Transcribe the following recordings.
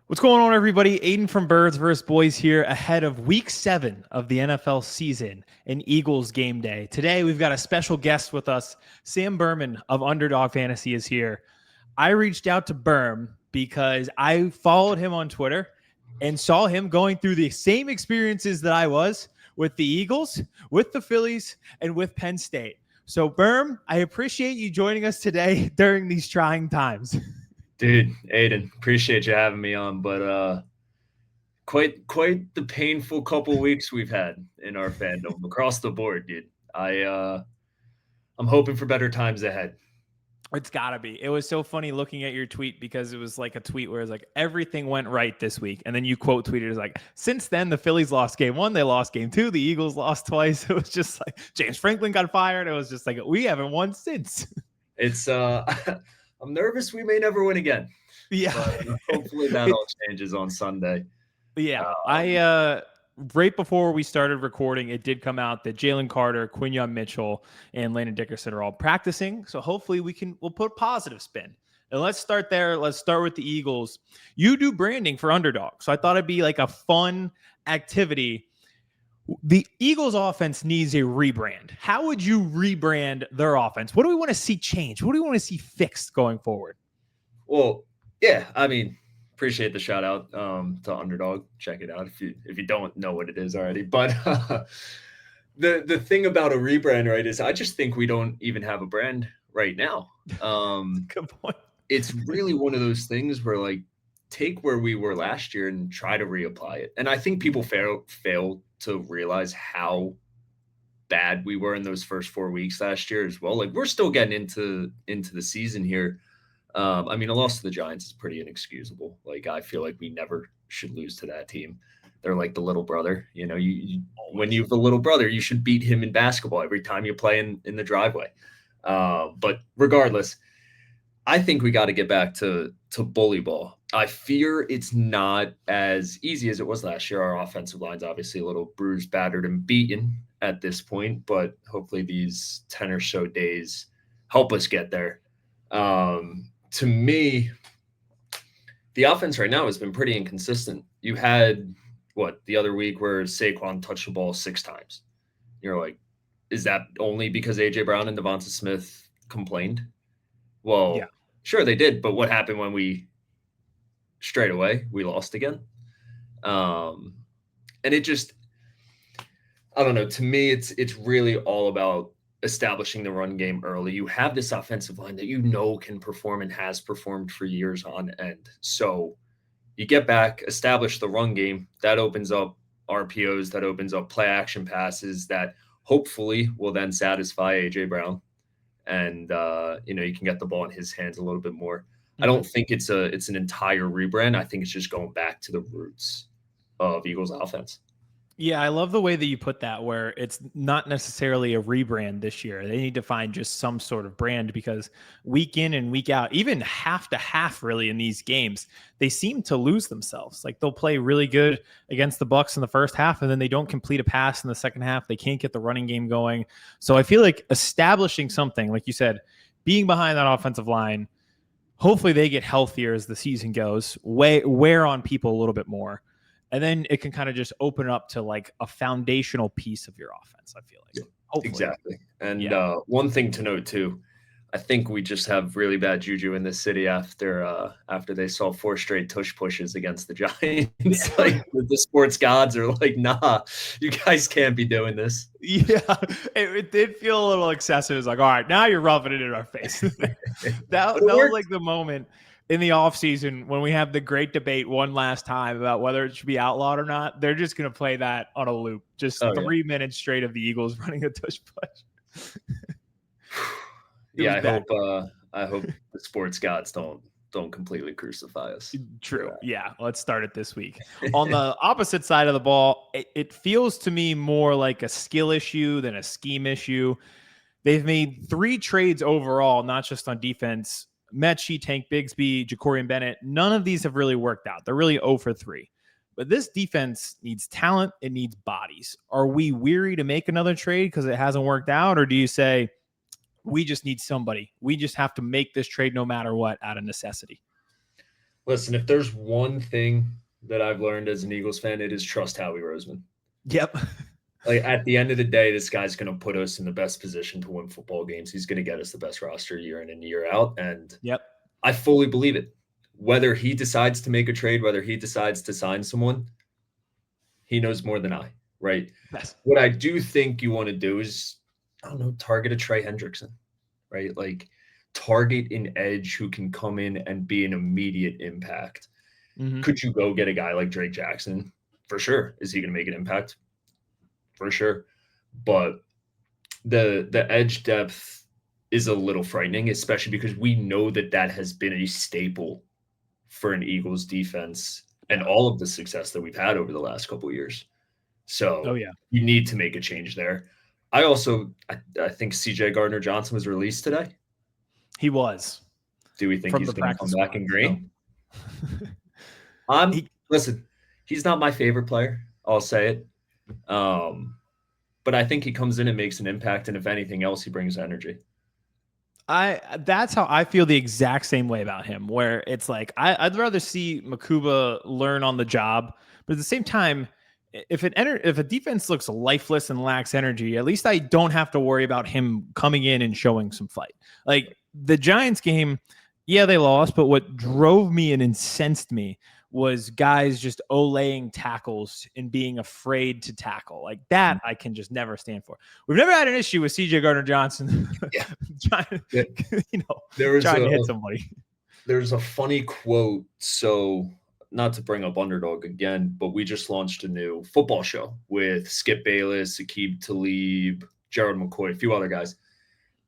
What's going on, everybody? Aidan from Birds vs. Boys here ahead of week 7 of the NFL season and Eagles game day. Today, we've got a special guest with us. Sam Berman of Underdog Fantasy is here. I reached out to Berm because I followed him on Twitter and saw him going through the same experiences that I was with the Eagles, with the Phillies, and with Penn State. So, Berm, I appreciate you joining us today during these trying times. Dude, Aidan, appreciate you having me on, but quite the painful couple weeks we've had in our fandom across the board, dude. I'm hoping for better times ahead. It's gotta be. It was so funny looking at your tweet because it was like a tweet where it's like everything went right this week, and then you quote tweeted as like, since then the Phillies lost game 1, they lost game 2, the Eagles lost twice. It was just like James Franklin got fired. It was just like we haven't won since. It's I'm nervous we may never win again. Yeah. Hopefully that all changes on Sunday. Yeah. I right before we started recording, it did come out that Jalen Carter, Quinyon Mitchell, and Landon Dickerson are all practicing. So hopefully we'll put a positive spin. And let's start there. Let's start with the Eagles. You do branding for Underdog. So I thought it'd be like a fun activity. The Eagles offense needs a rebrand. How would you rebrand their offense? What do we want to see change? What do we want to see fixed going forward? Well, yeah, I mean, appreciate the shout out to Underdog. Check it out if you don't know what it is already. But the thing about a rebrand, right, is I just think we don't even have a brand right now. Good point. It's really one of those things where like take where we were last year and try to reapply it. And I think people fail to realize how bad we were in those first 4 weeks last year as well. Like we're still getting into the season here. I mean, a loss to the Giants is pretty inexcusable. Like I feel like we never should lose to that team. They're like the little brother. You know, when you have a little brother, you should beat him in basketball every time you play in the driveway. But regardless, I think we got to get back to bully ball. I fear it's not as easy as it was last year. Our offensive line's obviously a little bruised, battered, and beaten at this point, but hopefully these 10 or so days help us get there. To me, the offense right now has been pretty inconsistent. You had the other week where Saquon touched the ball 6 times. You're like, is that only because AJ Brown and DeVonta Smith complained? Well, yeah. Sure they did, but what happened when we straight away we lost again? And it just, I don't know. To me, it's really all about establishing the run game early. You have this offensive line that you know can perform and has performed for years on end. So you get back, establish the run game. That opens up RPOs, that opens up play action passes that hopefully will then satisfy AJ Brown. And you can get the ball in his hands a little bit more. Mm-hmm. I don't think it's an entire rebrand. I think it's just going back to the roots of Eagles offense. Yeah, I love the way that you put that, where it's not necessarily a rebrand this year. They need to find just some sort of brand, because week in and week out, even half to half really in these games, they seem to lose themselves. Like they'll play really good against the Bucs in the first half, and then they don't complete a pass in the second half. They can't get the running game going. So I feel like establishing something, like you said, being behind that offensive line, hopefully they get healthier as the season goes, wear on people a little bit more. And then it can kind of just open up to like a foundational piece of your offense, I feel like. Yeah, exactly. And one thing to note too, I think we just have really bad juju in this city after they saw 4 straight tush pushes against the Giants. Like the sports gods are like, nah, you guys can't be doing this. Yeah, it did feel a little excessive. It's like, all right, now you're rubbing it in our face. that was like the moment in the offseason when we have the great debate one last time about whether it should be outlawed or not. They're just going to play that on a loop. Just 3 minutes straight of the Eagles running a tush push. Yeah, I hope the sports gods don't completely crucify us. True. Yeah, let's start it this week. On the opposite side of the ball, it feels to me more like a skill issue than a scheme issue. They've made 3 trades overall, not just on defense. Mechie, Tank Bigsby, Ja'Cory Bennett, none of these have really worked out. They're really 0 for 3. But this defense needs talent. It needs bodies. Are we weary to make another trade because it hasn't worked out? Or do you say we just need somebody? We just have to make this trade no matter what out of necessity? Listen, if there's one thing that I've learned as an Eagles fan, it is trust Howie Roseman. Yep. Like at the end of the day, this guy's going to put us in the best position to win football games. He's going to get us the best roster year in and year out. And Yep. I fully believe it. Whether he decides to make a trade, whether he decides to sign someone, he knows more than I, right? Yes. What I do think you want to do is, I don't know, target a Trey Hendrickson, right? Like target an edge who can come in and be an immediate impact. Mm-hmm. Could you go get a guy like Drake Jackson? For sure. Is he going to make an impact? For sure. But the edge depth is a little frightening, especially because we know that has been a staple for an Eagles defense and all of the success that we've had over the last couple of years. So you need to make a change there. I think CJ Gardner-Johnson was released today. He was. Do we think he's going to come back in green? Listen, he's not my favorite player. I'll say it. But I think he comes in and makes an impact. And if anything else, he brings energy. That's how I feel the exact same way about him, where it's like, I'd rather see Makuba learn on the job, but at the same time, if a defense looks lifeless and lacks energy, at least I don't have to worry about him coming in and showing some fight. Like the Giants game, yeah, they lost, but what drove me and incensed me was guys just olaying tackles and being afraid to tackle. Like that, I can just never stand for. We've never had an issue with CJ Gardner-Johnson trying to hit somebody. There's a funny quote. So not to bring up Underdog again, but we just launched a new football show with Skip Bayless, Aqib Talib, Jared McCoy, a few other guys.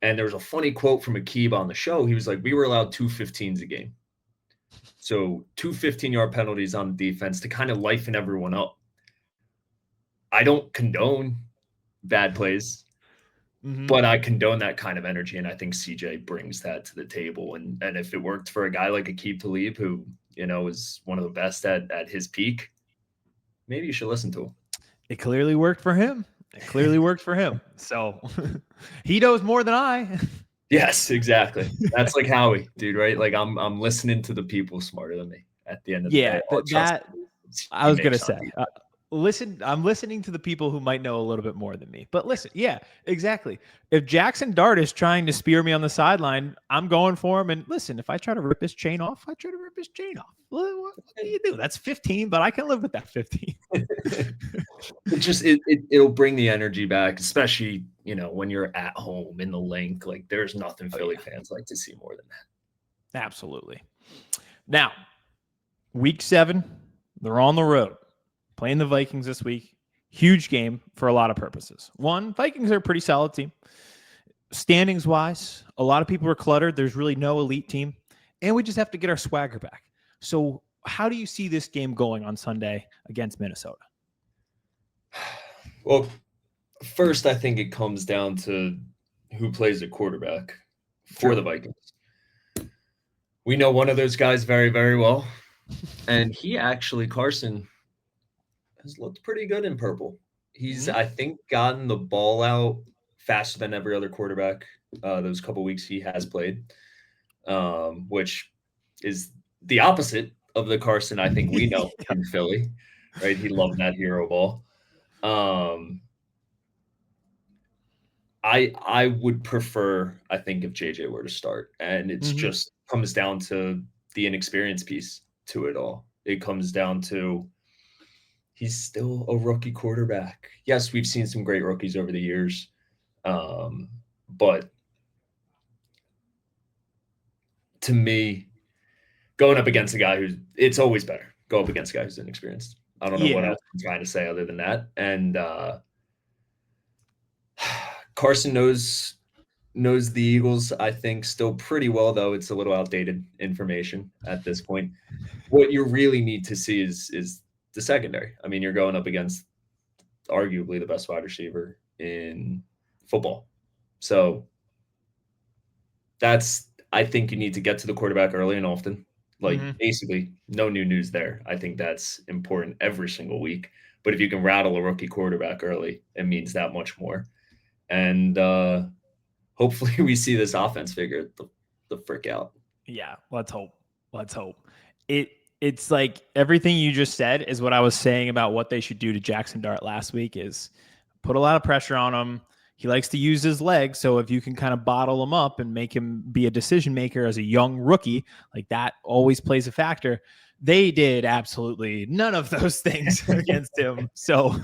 And there was a funny quote from Aqib on the show. He was like, we were allowed 2 15s a game. So 2 15-yard penalties on defense to kind of lifen everyone up. I don't condone bad plays, but I condone that kind of energy, and I think CJ brings that to the table. And if it worked for a guy like Aqib Talib, who is one of the best at his peak, maybe you should listen to him. It clearly worked for him. So he knows more than I. Yes, exactly. That's like Howie, dude, right? Like I'm listening to the people smarter than me at the end of the day. I was going to say, I'm listening to the people who might know a little bit more than me. But listen, yeah, exactly. If Jackson Dart is trying to spear me on the sideline, I'm going for him. And listen, if I try to rip his chain off, I try to rip his chain off. What do you do? That's 15, but I can live with that 15. It'll bring the energy back, especially, when you're at home in the link. Like there's nothing Philly fans like to see more than that. Absolutely. Now, week 7, they're on the road. Playing the Vikings this week. Huge game for a lot of purposes. One, Vikings are a pretty solid team. Standings-wise, a lot of people are cluttered. There's really no elite team. And we just have to get our swagger back. So how do you see this game going on Sunday against Minnesota? Well, first, I think it comes down to who plays at quarterback for the Vikings. We know one of those guys very, very well. And Carson, has looked pretty good in purple. He's, I think, gotten the ball out faster than every other quarterback those couple weeks he has played, which is the opposite of the Carson I think we know in Philly, right? He loved that hero ball. I would prefer, I think, if JJ were to start, and it's just comes down to the inexperience piece to it all. It comes down to he's still a rookie quarterback. Yes, we've seen some great rookies over the years, but to me, going up against a guy it's always better. Go up against a guy who's inexperienced. I don't know what else I'm trying to say other than that. And Carson knows the Eagles, I think, still pretty well, though it's a little outdated information at this point. What you really need to see is the secondary. I mean, you're going up against arguably the best wide receiver in football. So I think you need to get to the quarterback early and often. Basically, no new news there. I think that's important every single week. But if you can rattle a rookie quarterback early, it means that much more. And hopefully we see this offense figure the frick out. Yeah, let's hope. it's like everything you just said is what I was saying about what they should do to Jackson Dart last week is put a lot of pressure on him. He likes to use his legs. So if you can kind of bottle him up and make him be a decision maker as a young rookie, like that always plays a factor. They did absolutely none of those things against him. So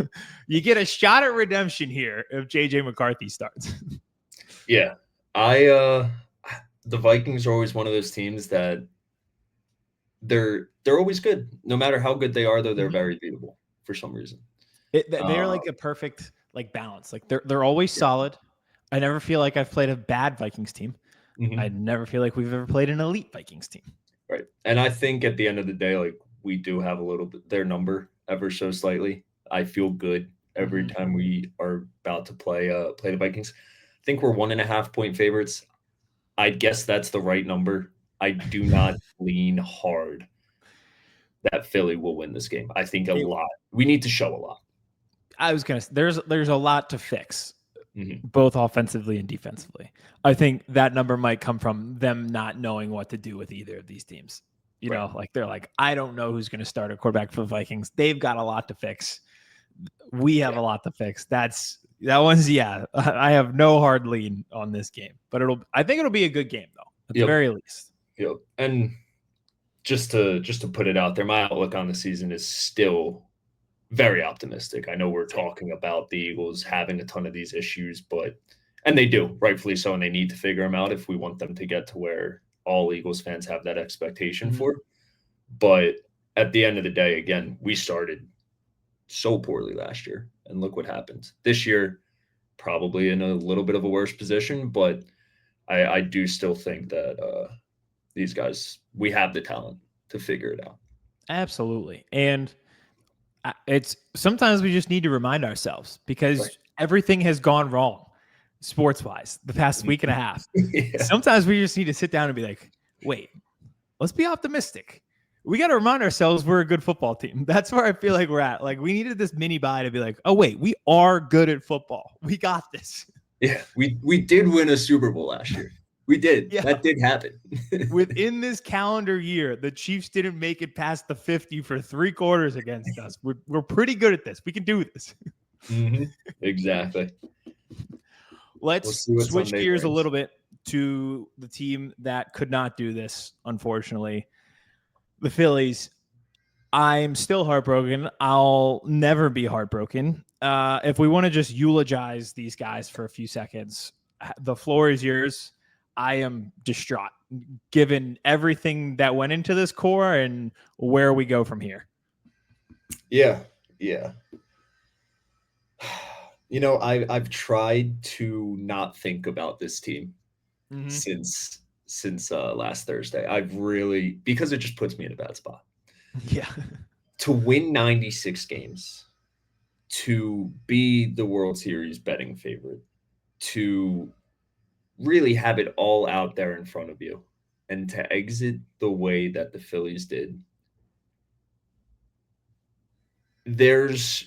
you get a shot at redemption here if JJ McCarthy starts. Yeah. The Vikings are always one of those teams that they're always good. No matter how good they are, though, they're very beatable for some reason. They're like a perfect like balance. Like they're always solid. I never feel like I've played a bad Vikings team. I never feel like we've ever played an elite Vikings team. Right. And I think at the end of the day, like we do have a little bit their number ever so slightly. I feel good every time we are about to play the Vikings. I think we're 1.5 point favorites. I guess that's the right number. I do not lean hard that Philly will win this game. I think a lot. We need to show a lot. I was gonna. There's a lot to fix, both offensively and defensively. I think that number might come from them not knowing what to do with either of these teams. You know, like they're like, I don't know who's going to start a quarterback for the Vikings. They've got a lot to fix. We have a lot to fix. That one's I have no hard lean on this game, but I think it'll be a good game though, at the very least. Yep. And just to put it out there, my outlook on the season is still very optimistic. I know we're talking about the Eagles having a ton of these issues, and they do, rightfully so, and they need to figure them out if we want them to get to where all Eagles fans have that expectation for. But at the end of the day, again, we started so poorly last year, and look what happened. This year, probably in a little bit of a worse position, but I do still think that these guys, we have the talent to figure it out. Absolutely. And it's sometimes we just need to remind ourselves because everything has gone wrong sports wise the past week and a half. Sometimes we just need to sit down and be like, wait, let's be optimistic. We got to remind ourselves we're a good football team. That's where I feel like we're at. Like we needed this mini bye to be like, oh wait, we are good at football. We got this. Yeah, we did win a Super Bowl last year. We did. Yeah. That did happen. Within this calendar year, the Chiefs didn't make it past the 50 for 3 quarters against us. We're pretty good at this. We can do this. Exactly. Let's switch gears a little bit to the team that could not do this, unfortunately. The Phillies. I'm still heartbroken. I'll never be heartbroken. If we want to just eulogize these guys for a few seconds, the floor is yours. I am distraught given everything that went into this core and where we go from here. Yeah. You know, I've tried to not think about this team since last Thursday. I've really, because it just puts me in a bad spot. Yeah. To win 96 games, to be the World Series betting favorite, to really have it all out there in front of you, and to exit the way that the Phillies did. There's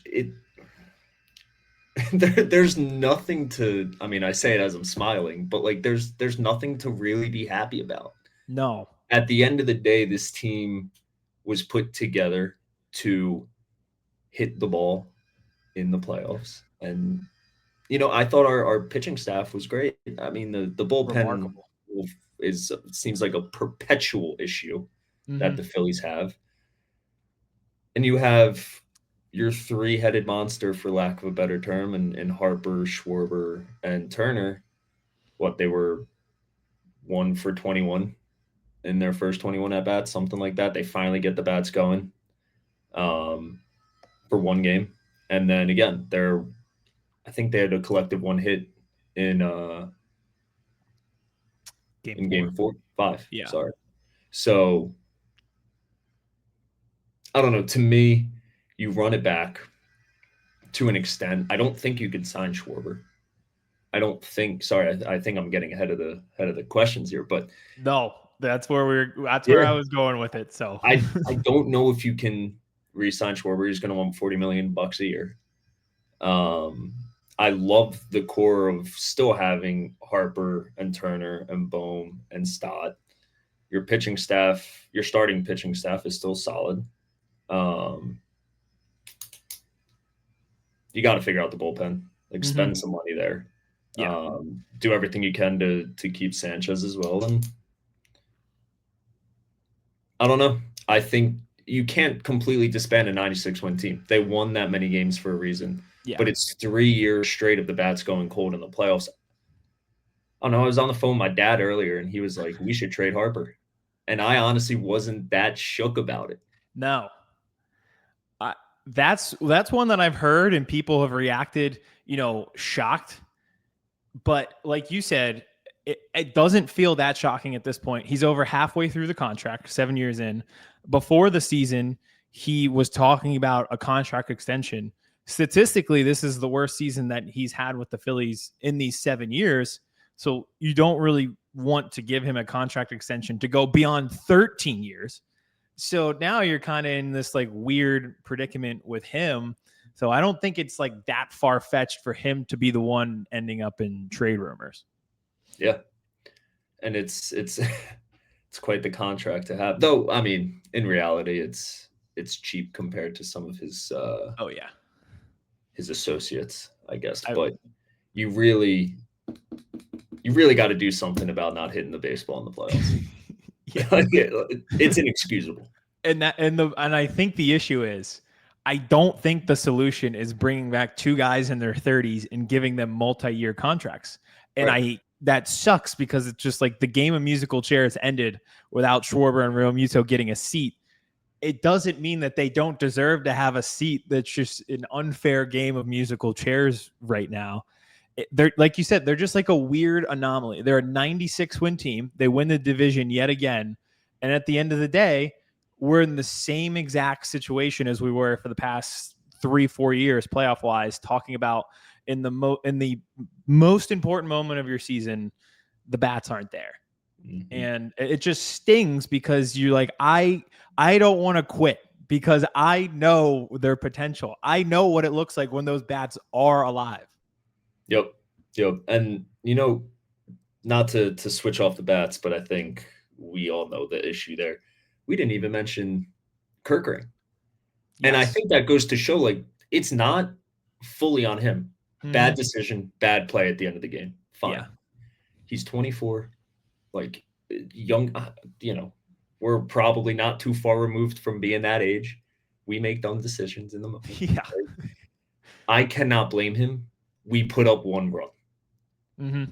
nothing to, I mean, I say it as I'm smiling, but like there's nothing to really be happy about. No. At the end of the day, this team was put together to hit the ball in the playoffs. And, you know, I thought our pitching staff was great. I mean, the bullpen seems like a perpetual issue that the Phillies have. And you have your 3-headed monster, for lack of a better term, and Harper, Schwarber, and Turner. They were 1 for 21 in their first 21 at bats, something like that. They finally get the bats going for one game. And then again, I think they had a collective 1 hit in game 5. Yeah. Sorry. So I don't know. To me, you run it back to an extent. I don't think you could sign Schwarber. I don't think. Sorry, I think I'm getting ahead of the questions here, but no, that's where where I was going with it. So I don't know if you can re-sign Schwarber. He's going to want $40 million a year. I love the core of still having Harper and Turner and Bohm and Stott. Your pitching staff, your starting pitching staff is still solid. You got to figure out the bullpen, like spend some money there. Yeah. Do everything you can to keep Sanchez as well. And I don't know. I think you can't completely disband a 96-win team. They won that many games for a reason. Yeah. But it's 3 years straight of the bats going cold in the playoffs. I don't know. I was on the phone with my dad earlier, and he was like, we should trade Harper. And I honestly wasn't that shook about it. No. That's one that I've heard, and people have reacted, shocked. But like you said, it doesn't feel that shocking at this point. He's over halfway through the contract, 7 years in. Before the season, he was talking about a contract extension. Statistically, this is the worst season that he's had with the Phillies in these 7 years. So you don't really want to give him a contract extension to go beyond 13 years. So now you're kind of in this like weird predicament with him. So I don't think it's like that far-fetched for him to be the one ending up in trade rumors. Yeah. And it's quite the contract to have. Though, I mean, in reality, it's cheap compared to some of his his associates, I guess. But you really got to do something about not hitting the baseball in the playoffs. It's inexcusable. And I think the issue is, I don't think the solution is bringing back two guys in their 30s and giving them multi-year contracts. And that sucks because it's just like the game of musical chairs ended without Schwarber and Realmuto getting a seat. It doesn't mean that they don't deserve to have a seat. That's just an unfair game of musical chairs right now. They're, like you said, they're just like a weird anomaly. They're a 96-win team. They win the division yet again. And at the end of the day, we're in the same exact situation as we were for the past 3-4 years, playoff wise, talking about in the most important moment of your season, the bats aren't there. Mm-hmm. And it just stings because you're like, I don't want to quit because I know their potential. I know what it looks like when those bats are alive. Yep. And, not to switch off the bats, but I think we all know the issue there. We didn't even mention Kerkering. Yes. And I think that goes to show, like, it's not fully on him. Mm-hmm. Bad decision, bad play at the end of the game. Fine. Yeah. He's 24, like, young, we're probably not too far removed from being that age. We make dumb decisions in the moment. Yeah. Right? I cannot blame him. We put up one run. Mm-hmm.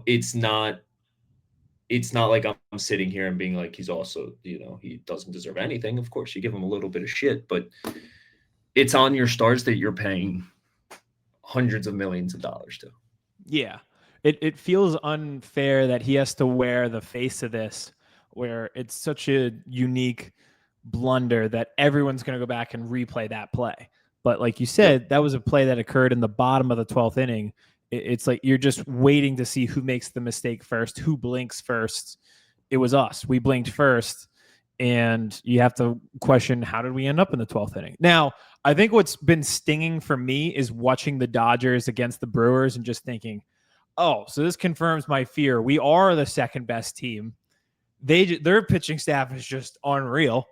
It's not like I'm sitting here and being like, he's also, he doesn't deserve anything. Of course, you give him a little bit of shit, but it's on your stars that you're paying hundreds of millions of dollars to. Yeah. It feels unfair that he has to wear the face of this, where it's such a unique blunder that everyone's going to go back and replay that play. But like you said, that was a play that occurred in the bottom of the 12th inning. It's like you're just waiting to see who makes the mistake first, who blinks first. It was us. We blinked first. And you have to question, how did we end up in the 12th inning? Now, I think what's been stinging for me is watching the Dodgers against the Brewers and just thinking, oh, so this confirms my fear. We are the second best team. Their pitching staff is just unreal.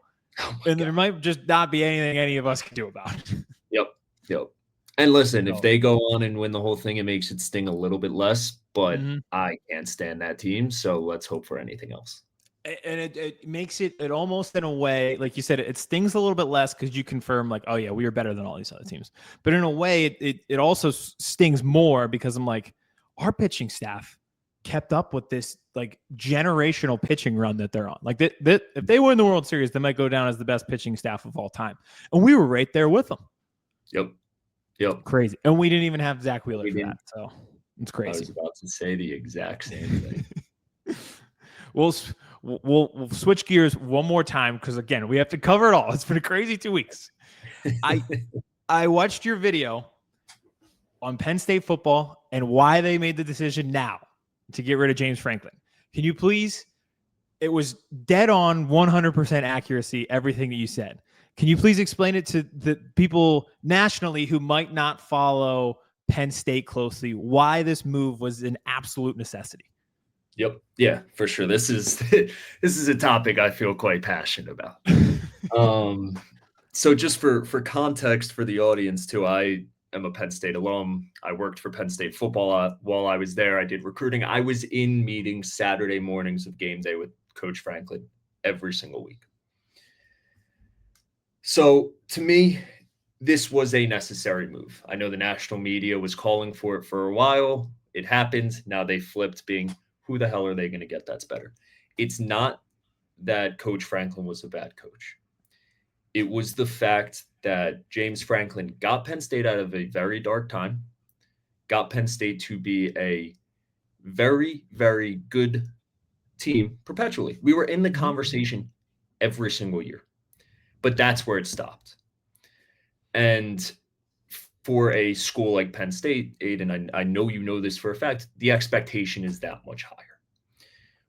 And there might just not be anything any of us can do about it. Yep. And listen, if they go on and win the whole thing, it makes it sting a little bit less, but I can't stand that team. So let's hope for anything else. And it makes it almost in a way, like you said, it stings a little bit less because you confirm like, oh yeah, we are better than all these other teams. But in a way, it also stings more because I'm like, our pitching staff kept up with this like generational pitching run that they're on. Like that if they win the World Series, they might go down as the best pitching staff of all time. And we were right there with them. Yep. Crazy. And we didn't even have Zach Wheeler for that. So it's crazy. I was about to say the exact same thing. We'll switch gears one more time because, again, we have to cover it all. It's been a crazy 2 weeks. I watched your video on Penn State football and why they made the decision now to get rid of James Franklin. Can you please? It was dead on 100% accuracy, everything that you said. Can you please explain it to the people nationally who might not follow Penn State closely, why this move was an absolute necessity? Yep. Yeah, for sure. This is this is a topic I feel quite passionate about. Um, so just for context for the audience too, I am a Penn State alum. I worked for Penn State football while I was there. I did recruiting. I was in meetings Saturday mornings of game day with Coach Franklin every single week. So to me, this was a necessary move. I know the national media was calling for it for a while. It happened. Now they flipped, being who the hell are they going to get that's better? It's not that Coach Franklin was a bad coach. It was the fact that James Franklin got Penn State out of a very dark time, got Penn State to be a very, very good team perpetually. We were in the conversation every single year, but that's where it stopped. And for a school like Penn State, Aidan, I know you know this for a fact, the expectation is that much higher.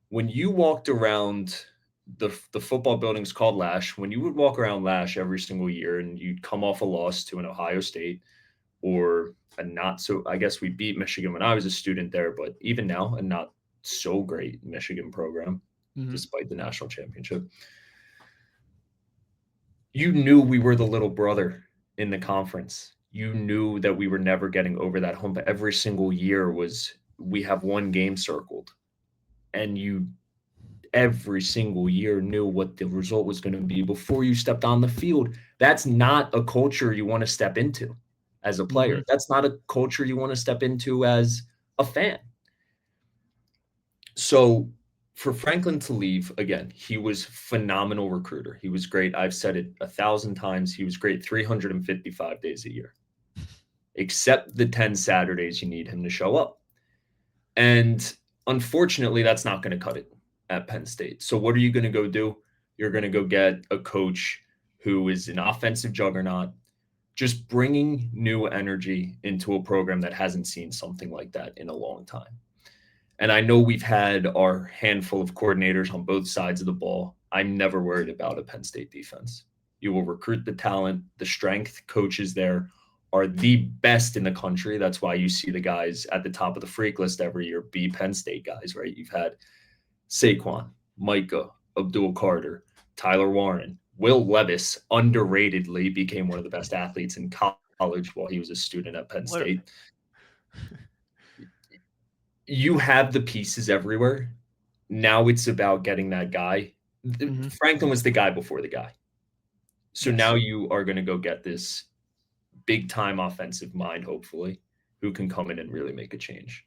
When you walked around the football building's called Lash, when you would walk around Lash every single year and you'd come off a loss to an Ohio State or a not so, I guess we beat Michigan when I was a student there, but even now, a not so great Michigan program, despite the national championship. You knew we were the little brother in the conference. You knew that we were never getting over that hump. Every single year was we have one game circled, and you every single year knew what the result was going to be before you stepped on the field. That's not a culture you want to step into as a player. That's not a culture you want to step into as a fan. So for Franklin to leave, again, he was phenomenal recruiter. He was great. I've said it 1,000 times. He was great 355 days a year, except the 10 Saturdays you need him to show up. And unfortunately, that's not going to cut it at Penn State. So what are you going to go do? You're going to go get a coach who is an offensive juggernaut, just bringing new energy into a program that hasn't seen something like that in a long time. And I know we've had our handful of coordinators on both sides of the ball. I'm never worried about a Penn State defense. You will recruit the talent, the strength coaches there are the best in the country. That's why you see the guys at the top of the freak list every year be Penn State guys, right? You've had Saquon, Micah, Abdul Carter, Tyler Warren, Will Levis underratedly became one of the best athletes in college while he was a student at Penn State. You have the pieces everywhere. Now it's about getting that guy. Franklin was the guy before the guy. So now you are going to go get this big time offensive mind, hopefully, who can come in and really make a change.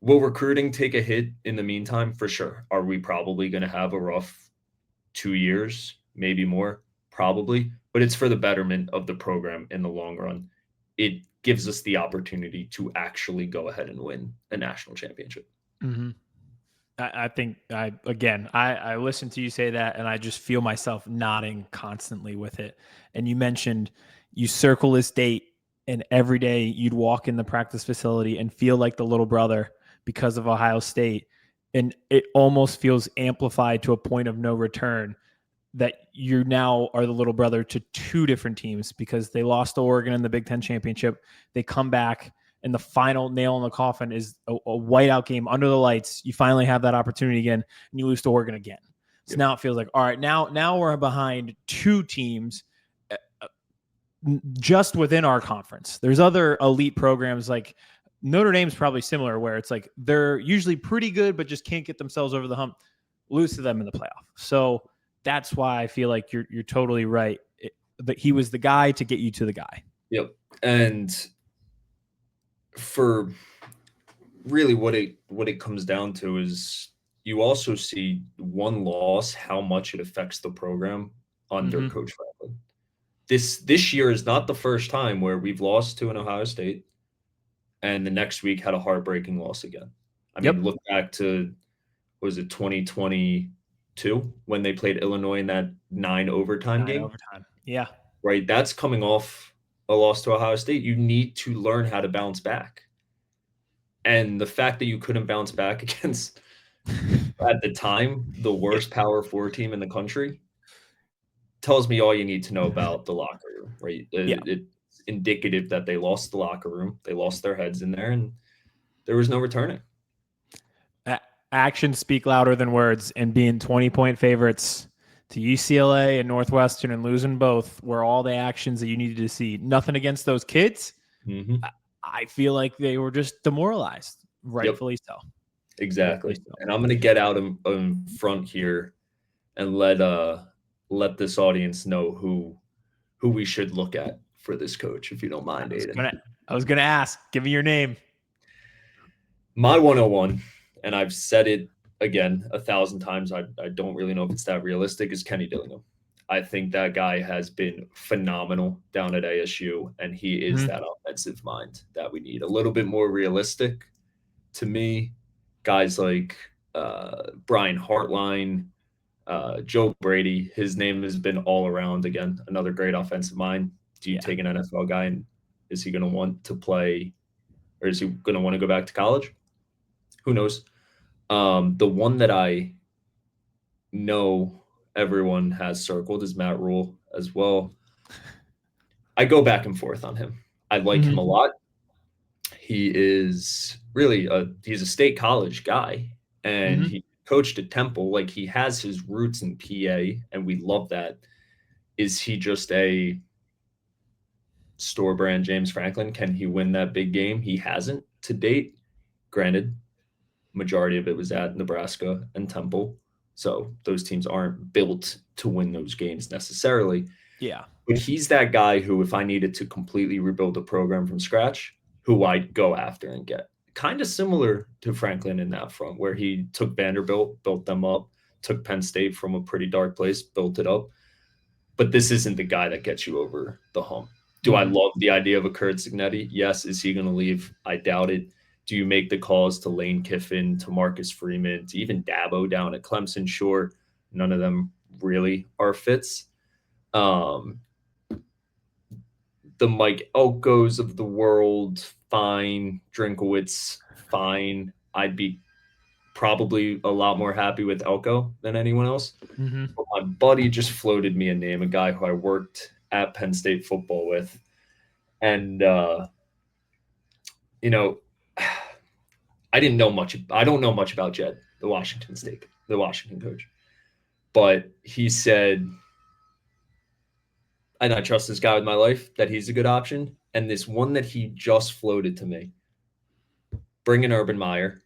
Will recruiting take a hit in the meantime? For sure. Are we probably going to have a rough 2 years, maybe more? Probably. But it's for the betterment of the program in the long run. It gives us the opportunity to actually go ahead and win a national championship. I think I listen to you say that and I just feel myself nodding constantly with it. And you mentioned you circle this date and every day you'd walk in the practice facility and feel like the little brother because of Ohio State. And it almost feels amplified to a point of no return that you now are the little brother to two different teams because they lost to Oregon in the Big Ten championship. They come back and the final nail in the coffin is a whiteout game under the lights. You finally have that opportunity again and you lose to Oregon again. So now it feels like, all right, now we're behind two teams just within our conference. There's other elite programs like Notre Dame's probably similar where it's like they're usually pretty good, but just can't get themselves over the hump, lose to them in the playoff. So that's why I feel like you're totally right. That he was the guy to get you to the guy. Yep. And for really what it comes down to is you also see one loss, how much it affects the program under Coach Franklin. This year is not the first time where we've lost to an Ohio State and the next week had a heartbreaking loss again. I mean, look back to, was it 2022 when they played Illinois in that 9 overtime game? Yeah. Right. That's coming off a loss to Ohio State. You need to learn how to bounce back. And the fact that you couldn't bounce back against, at the time, the worst Power 4 team in the country tells me all you need to know about the locker room, right? It's indicative that they lost the locker room. They lost their heads in there and there was no returning. actions speak louder than words, and being 20-point favorites to UCLA and Northwestern and losing both were all the actions that you needed to see. Nothing against those kids. Mm-hmm. I feel like they were just demoralized, rightfully so. Exactly. And I'm going to get out in front here and let this audience know who we should look at for this coach, if you don't mind, Aidan. I was going to ask, give me your name. My 101, and I've said it again 1,000 times, I don't really know if it's that realistic, is Kenny Dillingham. I think that guy has been phenomenal down at ASU, and he is that offensive mind that we need. A little bit more realistic to me. Guys like Brian Hartline, Joe Brady, his name has been all around again. Another great offensive mind. Do you take an NFL guy, and is he going to want to play, or is he going to want to go back to college? Who knows? The one that I know everyone has circled is Matt Rule as well. I go back and forth on him. I like him a lot. He is really he's a state college guy, and he coached at Temple. Like, he has his roots in PA, and we love that. Is he just a store brand James Franklin? Can he win that big game? He hasn't to date. Granted, majority of it was at Nebraska and Temple, so those teams aren't built to win those games necessarily. Yeah. But he's that guy who, if I needed to completely rebuild a program from scratch, who I'd go after and get. Kind of similar to Franklin in that front, where he took Vanderbilt, built them up, took Penn State from a pretty dark place, built it up. But this isn't the guy that gets you over the hump. Do I love the idea of a Kurt Signetti? Yes. Is he going to leave? I doubt it. Do you make the calls to Lane Kiffin, to Marcus Freeman, to even Dabo down at Clemson? Sure. None of them really are fits. The Mike Elkos of the world, fine. Drinkowitz, fine. I'd be probably a lot more happy with Elko than anyone else. But my buddy just floated me a name, a guy who I worked at Penn State football with. And, I don't know much about Jed, the Washington coach. But he said, and I trust this guy with my life, that he's a good option. And this one that he just floated to me, bring in Urban Meyer,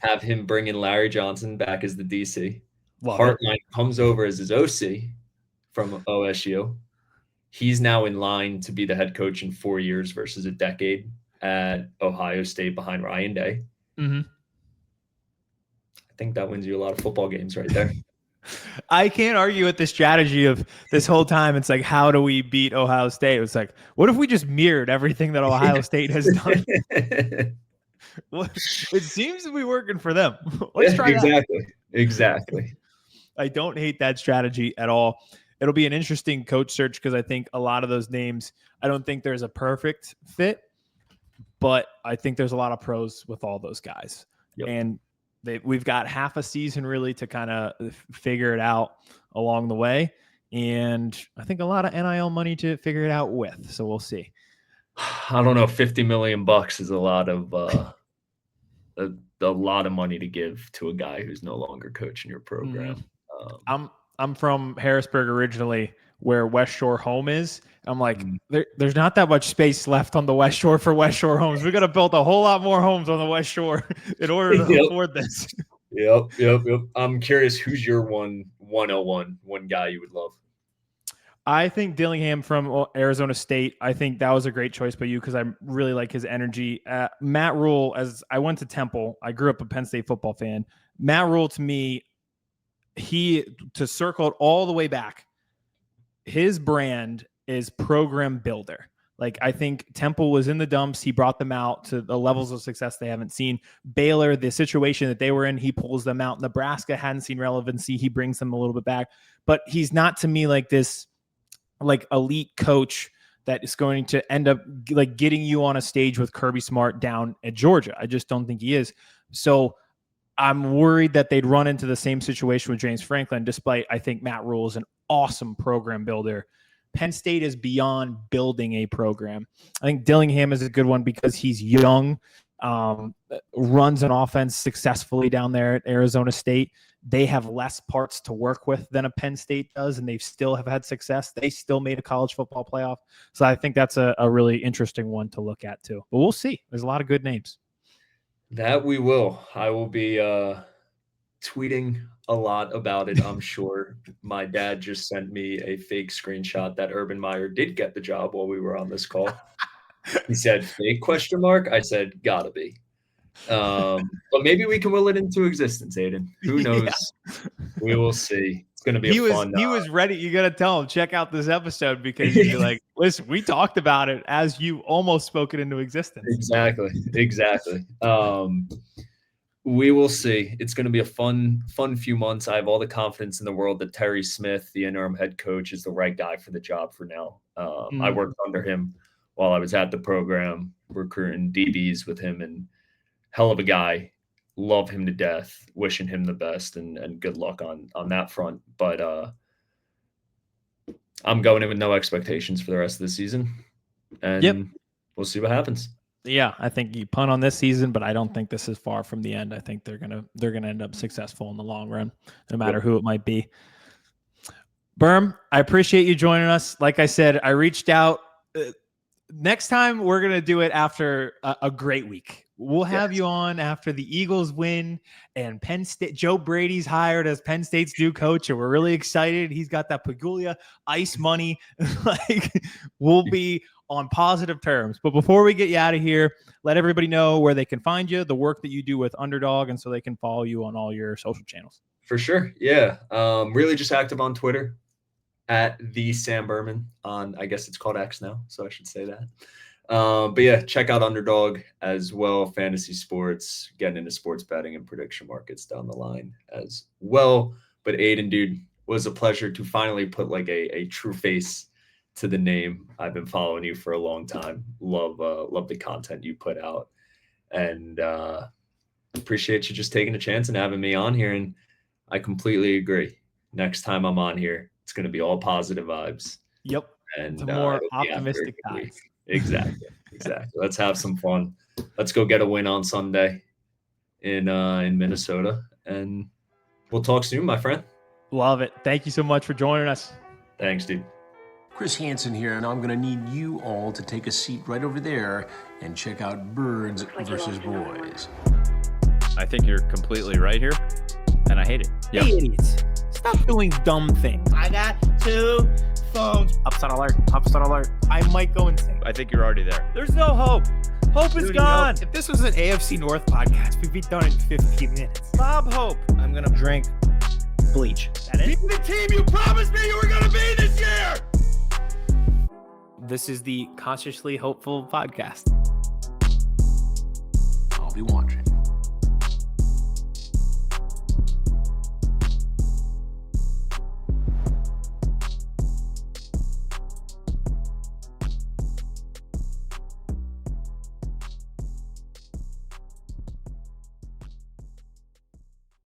have him bring in Larry Johnson back as the DC. Hartline comes over as his OC from OSU. He's now in line to be the head coach in 4 years versus a decade at Ohio State behind Ryan Day. I think that wins you a lot of football games right there. I can't argue with the strategy of this whole time. It's like, how do we beat Ohio State? It's like, what if we just mirrored everything that Ohio State has done? Well, it seems to be working for them. Let's try that. Exactly. I don't hate that strategy at all. It'll be an interesting coach search because I think a lot of those names, I don't think there's a perfect fit, but I think there's a lot of pros with all those guys. And we've got half a season really to kind of figure it out along the way. And I think a lot of NIL money to figure it out with. So we'll see. I don't know. $50 million is a lot of money to give to a guy who's no longer coaching your program. I'm from Harrisburg originally, where West Shore home is. I'm like, there's not that much space left on the West Shore for West Shore homes. We got to build a whole lot more homes on the West Shore in order to afford this. Yep. I'm curious, who's your 101, one guy you would love? I think Dillingham from Arizona State. I think that was a great choice by you because I really like his energy. Matt Rule, as I went to Temple, I grew up a Penn State football fan. Matt Rule, to me, to circle it all the way back, his brand is program builder. Like, I think Temple was in the dumps. He brought them out to the levels of success they haven't seen. Baylor, the situation that they were in, he pulls them out. Nebraska hadn't seen relevancy. He brings them a little bit back. But he's not, to me, like this like elite coach that is going to end up like getting you on a stage with Kirby Smart down at Georgia. I just don't think he is. So I'm worried that they'd run into the same situation with James Franklin, despite I think Matt Rule is an awesome program builder. Penn State is beyond building a program. I think Dillingham is a good one because he's young. runs an offense successfully down there at Arizona State. They have less parts to work with than a Penn State does, and they still have had success. They still made a college football playoff. So I think that's a really interesting one to look at too. But we'll see. There's a lot of good names. That we will. I will be tweeting a lot about it, I'm sure. My dad just sent me a fake screenshot that Urban Meyer did get the job while we were on this call. He said, fake question mark? I said, gotta be. But maybe we can will it into existence, Aidan. Who knows? Yeah. We will see. It's going to be fun. He was ready. You got to tell him, check out this episode, because you're like, listen, we talked about it as you almost spoke it into existence. Exactly. We will see. It's going to be a fun few months. I have all the confidence in the world that Terry Smith, the interim head coach, is the right guy for the job for now. I worked under him while I was at the program, recruiting DBs with him, and hell of a guy. Love him to death. Wishing him the best and good luck on that front. But I'm going in with no expectations for the rest of the season, and we'll see what happens. Yeah, I think you punt on this season, but I don't think this is far from the end. I think they're gonna end up successful in the long run, no matter who it might be. Berm, I appreciate you joining us. Like I said, I reached out. Next time we're gonna do it after a great week. We'll have you on after the Eagles win and Penn State. Joe Brady's hired as Penn State's new coach, and we're really excited. He's got that Pagulia ice money. Like, we'll be on positive terms. But before we get you out of here, let everybody know where they can find you, the work that you do with Underdog, and so they can follow you on all your social channels. For sure. Yeah. Really just active on Twitter at the Sam Berman on, I guess it's called X now, so I should say that. But yeah, check out Underdog as well. Fantasy sports, getting into sports betting and prediction markets down the line as well. But Aidan, dude, was a pleasure to finally put like a true face to the name. I've been following you for a long time. Love the content you put out, and appreciate you just taking a chance and having me on here. And I completely agree. Next time I'm on here, it's going to be all positive vibes. Yep. And the more optimistic vibes. Exactly. Let's have some fun. Let's go get a win on Sunday in Minnesota, and we'll talk soon, my friend. Love it. Thank you so much for joining us. Thanks, dude. Chris Hansen here, and I'm going to need you all to take a seat right over there and check out Birds versus Boys. I think you're completely right here, and I hate it. Hey, idiots. Stop doing dumb things. I got 2 phones. Upset alert. I might go insane. I think you're already there. There's no hope. Hope is gone. If this was an AFC North podcast, we'd be done in 15 minutes. Bob Hope. I'm going to drink bleach. That is the team you promised me you were going to be this year. This is the Consciously Hopeful podcast. I'll be watching.